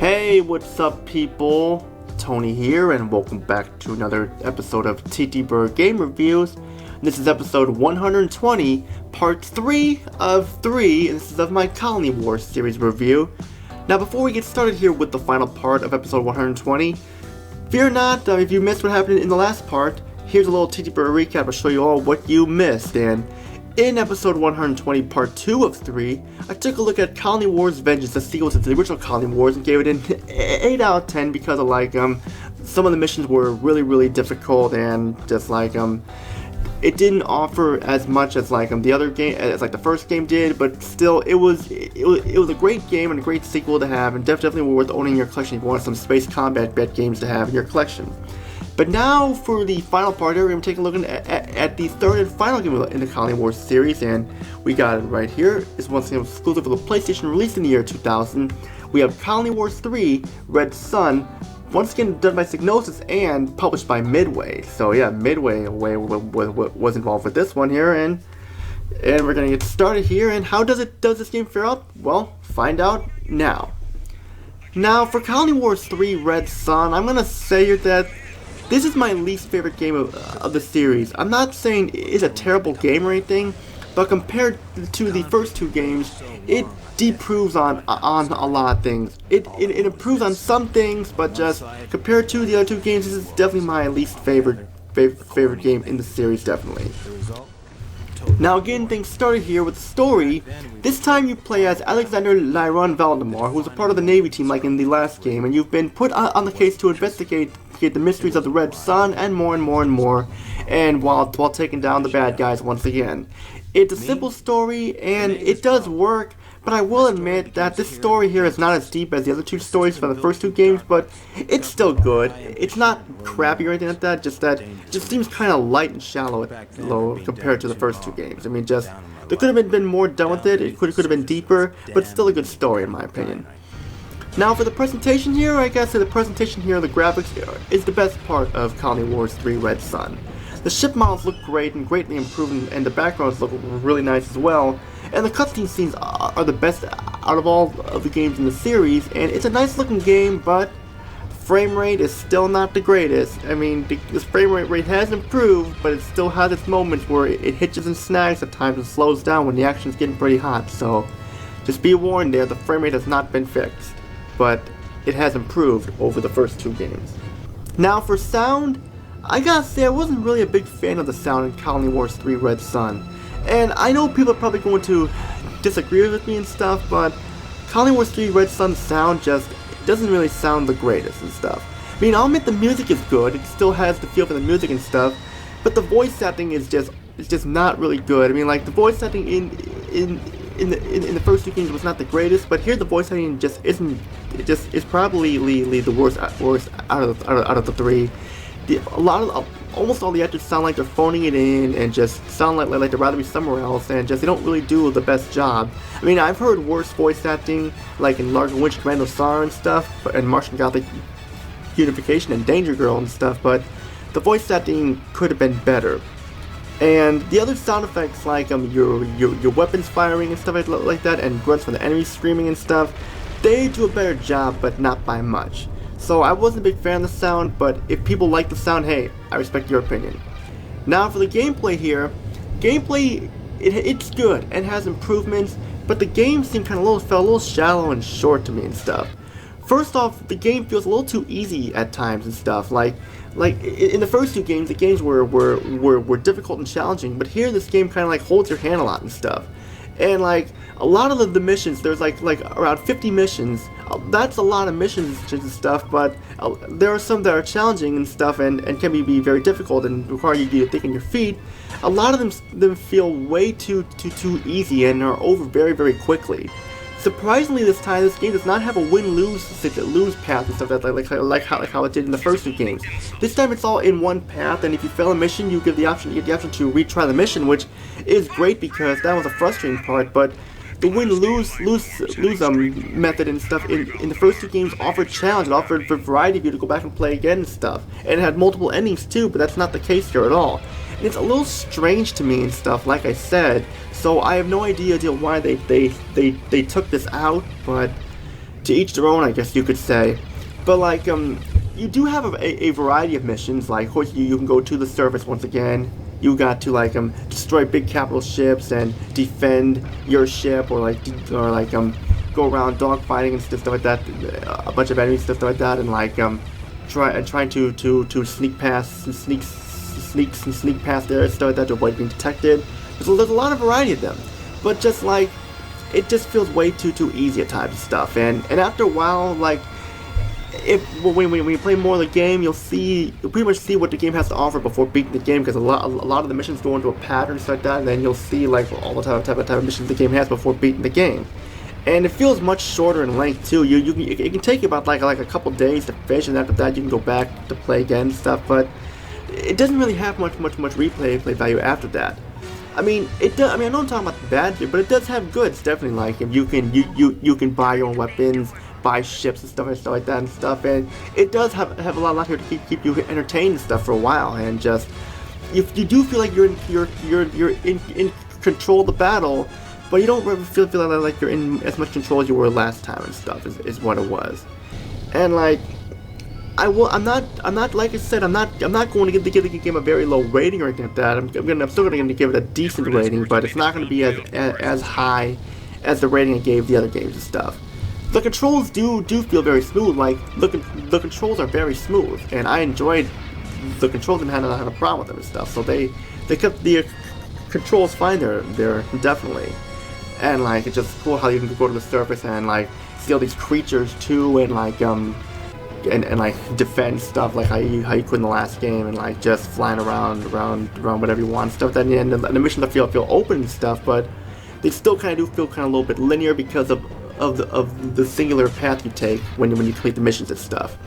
Hey, what's up people? Tony here and welcome back to another episode of TTBurger Game Reviews. This is episode 120, part 3 of 3, and this is of my Colony Wars series review. Now before we get started here with the final part of episode 120, fear not, if you missed what happened in the last part, here's a little TTBurger recap to show you all what you missed. And in episode 120, part 2 of 3, I took a look at Colony Wars Vengeance, the sequel to the original Colony Wars, and gave it an 8 out of 10 because of some of the missions were really difficult and just it didn't offer as much as the other game, as the first game did, but still it was a great game and a great sequel to have, and definitely worth owning in your collection if you want some space combat bet games to have in your collection. But now for the final part here, we're going to take a look at the third and final game in the Colony Wars series, and we got it right here. It's once again exclusive for the PlayStation, released in the year 2000. We have Colony Wars 3, Red Sun, once again done by Psygnosis and published by Midway. So yeah, Midway was involved with this one here, and we're going to get started here. And how does this game fare out? Well, find out now. Now for Colony Wars 3, Red Sun, I'm going to say that this is my least favorite game of the series. I'm not saying it's a terrible game or anything, but compared to the first two games, it deproves on a lot of things. It improves on some things, but just compared to the other two games, this is definitely my least favorite game in the series, definitely. Now getting things started here with the story, this time you play as Alexander Lyron Valdemar, who was a part of the Navy team like in the last game, and you've been put on the case to investigate the mysteries of the Red Sun and more, and while taking down the bad guys once again. It's a simple story and it does work, but I will admit that this story here is not as deep as the other two stories for the first two games, but it's still good. It's not crappy or anything like that, it just seems kind of light and shallow compared to the first two games. I mean, there could have been more done with it, it could have been deeper, but it's still a good story in my opinion. Now for the presentation here, I guess the presentation here, the graphics is the best part of Colony Wars 3 Red Sun. The ship models look great and greatly improved, and the backgrounds look really nice as well. And the cutscene scenes are the best out of all of the games in the series, and it's a nice looking game, but frame rate is still not the greatest. I mean, this frame rate has improved, but it still has its moments where it hitches and snags at times and slows down when the action's getting pretty hot, so just be warned there, the frame rate has not been fixed, but it has improved over the first two games. Now for sound, I gotta say I wasn't really a big fan of the sound in Colony Wars 3 Red Sun. And I know people are probably going to disagree with me and stuff, but Colony Wars 3 Red Sun sound just doesn't really sound the greatest and stuff. I mean, I'll admit the music is good, it still has the feel for the music and stuff, but the voice acting is just not really good. I mean, the voice acting in the first two games was not the greatest, but here the voice acting just isn't. It's probably the worst out of the three. Almost all the actors sound like they're phoning it in and just sound like they'd rather be somewhere else, and they don't really do the best job. I mean, I've heard worse voice acting like in Large Winch Commando SAR and stuff, and Martian Gothic Unification and Danger Girl and stuff, but the voice acting could have been better. And the other sound effects like your weapons firing and stuff like that, and grunts from the enemies screaming and stuff, they do a better job, but not by much. So I wasn't a big fan of the sound, but if people like the sound, hey, I respect your opinion. Now for the gameplay here, it's good and has improvements, but the game seemed felt a little shallow and short to me and stuff. First off, the game feels a little too easy at times and stuff. Like in the first two games, the games were difficult and challenging, but here this game kind of holds your hand a lot and stuff. And a lot of the missions, there's like around 50 missions. That's a lot of missions and stuff, but there are some that are challenging and stuff and can be very difficult and require you to think on your feet. A lot of them feel way too easy and are over very quickly. Surprisingly, this time this game does not have a win-lose path and stuff like how it did in the first two games. This time it's all in one path, and if you fail a mission, you get the option to retry the mission, which is great because that was a frustrating part. But the win-lose method and stuff in the first two games offered challenge. It offered a variety of you to go back and play again and stuff, and it had multiple endings too. But that's not the case here at all. And it's a little strange to me and stuff, like I said. So I have no idea why they took this out, but to each their own, I guess you could say. But like, you do have a variety of missions. Like, of course, you can go to the surface once again. You got to like destroy big capital ships and defend your ship, or go around dogfighting and stuff like that. A bunch of enemies, stuff like that, and like trying to sneak past there, stuff like that, to avoid being detected. There's a lot of variety of them, but just like, it just feels way too easy at times and stuff. And after a while, like, when you play more of the game, you'll pretty much see what the game has to offer before beating the game, because a lot of the missions go into a pattern stuff like that, and then you'll see like all the type of missions the game has before beating the game. And it feels much shorter in length too. It can take you about like a couple days to finish, and after that you can go back to play again and stuff. But it doesn't really have much replay value after that. I mean, it does. I mean, I know I'm talking about the bad here, but it does have goods. Definitely, like, if you can buy your own weapons, buy ships and stuff like that and stuff, and it does have a lot here to keep you entertained and stuff for a while. And just, you do feel like you're in control of the battle, but you don't really feel like you're in as much control as you were last time and stuff. Is what it was. And like, I'm not like I said, I'm not going to give the game a very low rating or anything like that. I'm still going to give it a decent rating, but it's not going to be as high as the rating I gave the other games and stuff. The controls do feel very smooth. Like, the controls are very smooth, and I enjoyed the controls and had a problem with them and stuff. So they kept the controls fine there definitely. And like, it's just cool how you can go to the surface and like see all these creatures too, and like and like defend stuff like how you could in the last game, and like just flying around whatever you want stuff. Then and the missions feel open and stuff, but they still kind of do feel kind of a little bit linear because of the singular path you take when you complete the missions and stuff.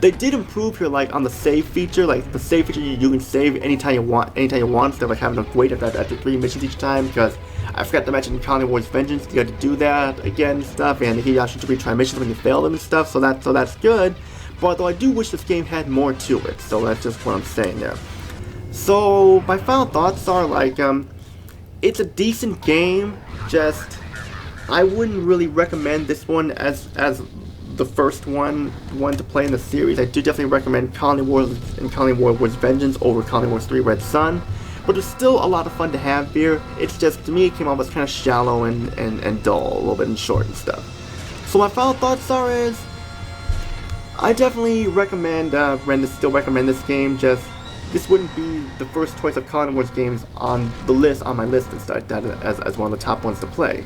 They did improve here, like on the save feature. Like the save feature, you can save anytime you want, instead of like having to wait after 3 missions each time. Because I forgot to mention in Colony Wars Vengeance, you had to do that again and stuff, and he actually to retry missions when you fail them and stuff. So that's good. But though I do wish this game had more to it. So that's just what I'm saying there. So my final thoughts are like, it's a decent game. Just, I wouldn't really recommend this one as the first one to play in the series. I do definitely recommend Colony Wars and Colony Wars Vengeance over Colony Wars 3 Red Sun. But it's still a lot of fun to have here. It's just, to me, it came off as kind of shallow and dull, a little bit and short and stuff. So my final thoughts are I definitely still recommend this game. Just, this wouldn't be the first choice of Colony Wars games on my list and stuff like that as one of the top ones to play.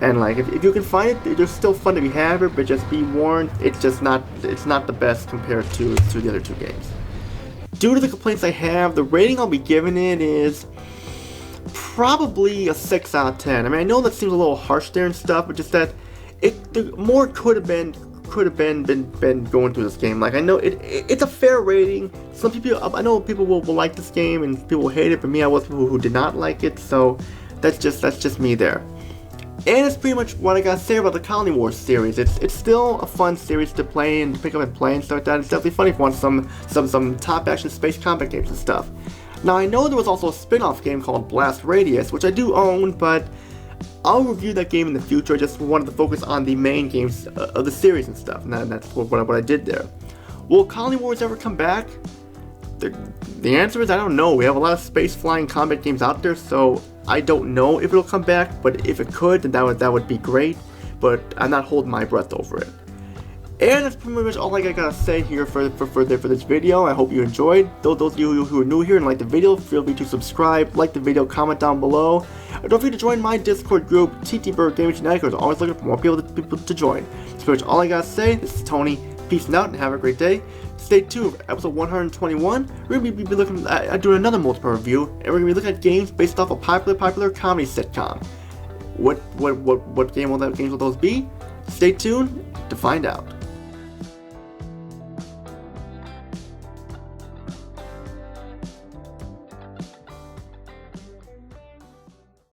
And like, if you can find it, there's still fun to be had, but just be warned, it's not the best compared to the other two games. Due to the complaints I have, the rating I'll be giving it is probably a 6 out of 10. I mean, I know that seems a little harsh there and stuff, but just that more could have been going through this game. Like, I know it's a fair rating. Some people, I know people will like this game and people will hate it, but me, I was people who did not like it. So that's just me there. And it's pretty much what I gotta say about the Colony Wars series. It's still a fun series to play and pick up and play and stuff like that. It's definitely fun if you want some top action space combat games and stuff. Now, I know there was also a spin-off game called Blast Radius, which I do own, but I'll review that game in the future. I just wanted to focus on the main games of the series and stuff, and that's what I did there. Will Colony Wars ever come back? The answer is I don't know. We have a lot of space flying combat games out there, so I don't know if it'll come back, but if it could, then that would be great, but I'm not holding my breath over it. And that's pretty much all I gotta say here for this video. I hope you enjoyed. Those of you who are new here and like the video, feel free to subscribe, like the video, comment down below. And don't forget to join my Discord group, TTBurger Gaming Genetic. I was always looking for more people to join. That's pretty much all I gotta say. This is Tony. Peace out and have a great day. Stay tuned for episode 121. We're going to be looking at doing another multiplayer review, and we're going to be looking at games based off a popular comedy sitcom. What games will those be? Stay tuned to find out.